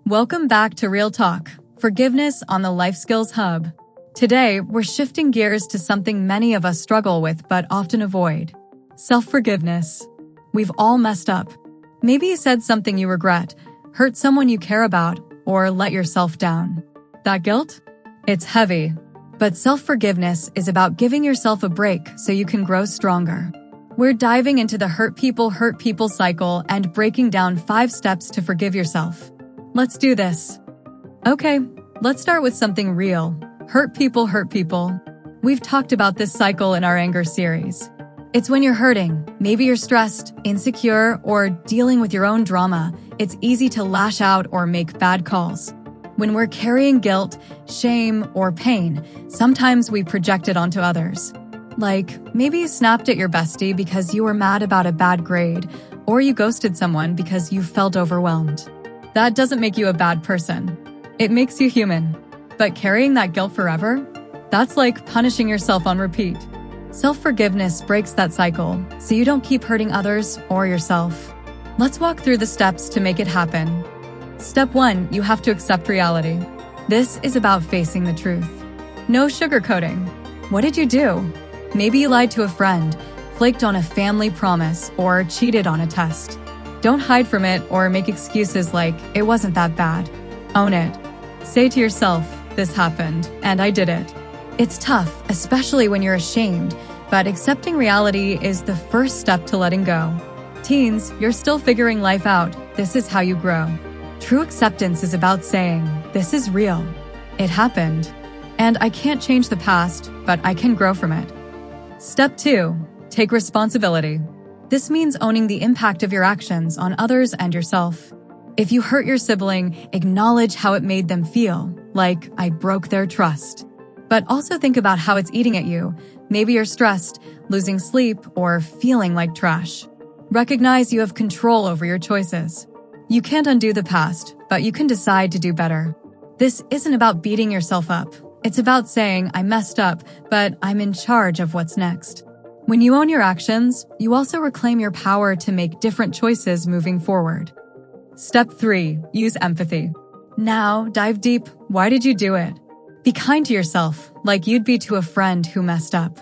Welcome back to Real Talk, Forgiveness on the Life Skills Hub. Today, we're shifting gears to something many of us struggle with but often avoid: self-forgiveness. We've all messed up. Maybe you said something you regret, hurt someone you care about, or let yourself down. That guilt? It's heavy. But self-forgiveness is about giving yourself a break so you can grow stronger. We're diving into the hurt people cycle and breaking down 5 steps to forgive yourself. Let's do this. Okay, let's start with something real. Hurt people. We've talked about this cycle in our anger series. It's when you're hurting, maybe you're stressed, insecure, or dealing with your own drama. It's easy to lash out or make bad calls. When we're carrying guilt, shame, or pain, sometimes we project it onto others. Like, maybe you snapped at your bestie because you were mad about a bad grade, or you ghosted someone because you felt overwhelmed. That doesn't make you a bad person. It makes you human. But carrying that guilt forever? That's like punishing yourself on repeat. Self-forgiveness breaks that cycle, so you don't keep hurting others or yourself. Let's walk through the steps to make it happen. Step 1, you have to accept reality. This is about facing the truth. No sugarcoating. What did you do? Maybe you lied to a friend, flaked on a family promise, or cheated on a test. Don't hide from it or make excuses like, it wasn't that bad. Own it. Say to yourself, this happened, and I did it. It's tough, especially when you're ashamed, but accepting reality is the first step to letting go. Teens, you're still figuring life out. This is how you grow. True acceptance is about saying, this is real. It happened. And I can't change the past, but I can grow from it. Step 2, take responsibility. This means owning the impact of your actions on others and yourself. If you hurt your sibling, acknowledge how it made them feel, like, I broke their trust. But also think about how it's eating at you. Maybe you're stressed, losing sleep, or feeling like trash. Recognize you have control over your choices. You can't undo the past, but you can decide to do better. This isn't about beating yourself up. It's about saying, I messed up, but I'm in charge of what's next. When you own your actions, you also reclaim your power to make different choices moving forward. Step 3, use empathy. Now, dive deep. Why did you do it? Be kind to yourself, like you'd be to a friend who messed up.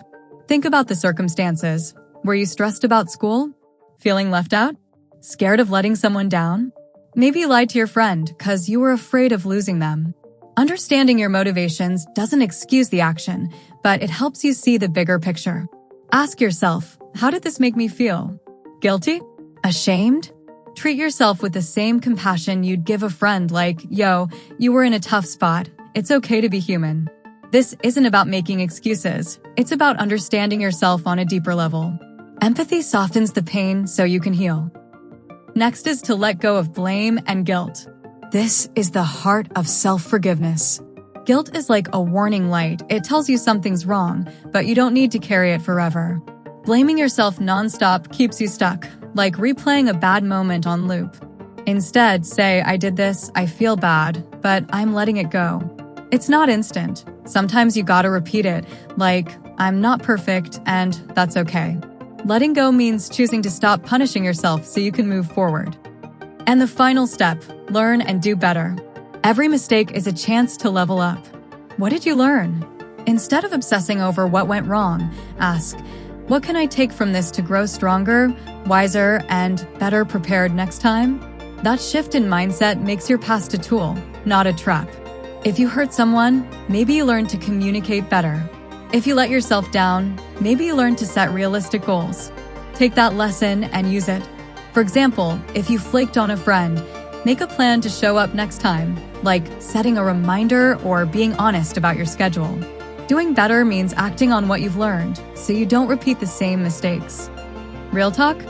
Think about the circumstances. Were you stressed about school? Feeling left out? Scared of letting someone down? Maybe you lied to your friend because you were afraid of losing them. Understanding your motivations doesn't excuse the action, but it helps you see the bigger picture. Ask yourself, how did this make me feel? Guilty? Ashamed? Treat yourself with the same compassion you'd give a friend like, yo, you were in a tough spot. It's okay to be human. This isn't about making excuses. It's about understanding yourself on a deeper level. Empathy softens the pain so you can heal. Next is to let go of blame and guilt. This is the heart of self-forgiveness. Guilt is like a warning light. It tells you something's wrong, but you don't need to carry it forever. Blaming yourself nonstop keeps you stuck, like replaying a bad moment on loop. Instead, say, I did this, I feel bad, but I'm letting it go. It's not instant. Sometimes you gotta repeat it, like, I'm not perfect, and that's okay. Letting go means choosing to stop punishing yourself so you can move forward. And the final step, learn and do better. Every mistake is a chance to level up. What did you learn? Instead of obsessing over what went wrong, ask, what can I take from this to grow stronger, wiser, and better prepared next time? That shift in mindset makes your past a tool, not a trap. If you hurt someone, maybe you learn to communicate better. If you let yourself down, maybe you learn to set realistic goals. Take that lesson and use it. For example, if you flaked on a friend, make a plan to show up next time, like setting a reminder or being honest about your schedule. Doing better means acting on what you've learned, so you don't repeat the same mistakes. Real talk?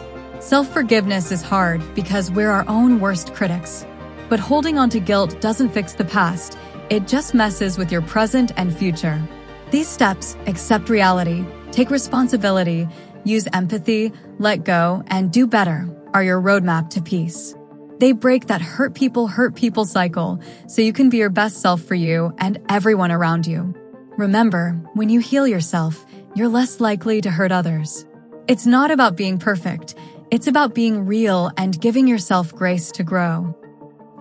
Self-forgiveness is hard because we're our own worst critics. But holding on to guilt doesn't fix the past. It just messes with your present and future. These steps, accept reality, take responsibility, use empathy, let go, and do better, are your roadmap to peace. They break that hurt people cycle so you can be your best self for you and everyone around you. Remember, when you heal yourself, you're less likely to hurt others. It's not about being perfect. It's about being real and giving yourself grace to grow.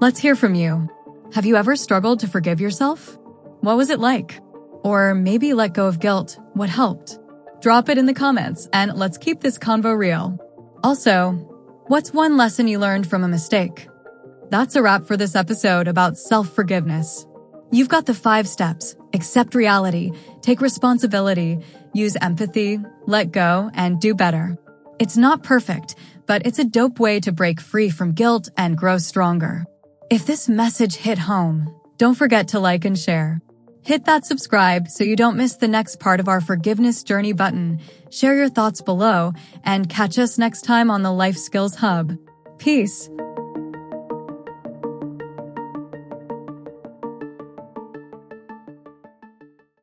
Let's hear from you. Have you ever struggled to forgive yourself? What was it like? Or maybe let go of guilt. What helped? Drop it in the comments and let's keep this convo real. Also, what's one lesson you learned from a mistake? That's a wrap for this episode about self-forgiveness. You've got the 5 steps. Accept reality, take responsibility, use empathy, let go, and do better. It's not perfect, but it's a dope way to break free from guilt and grow stronger. If this message hit home, don't forget to like and share. Hit that subscribe so you don't miss the next part of our forgiveness journey button. Share your thoughts below and catch us next time on the Life Skills Hub. Peace.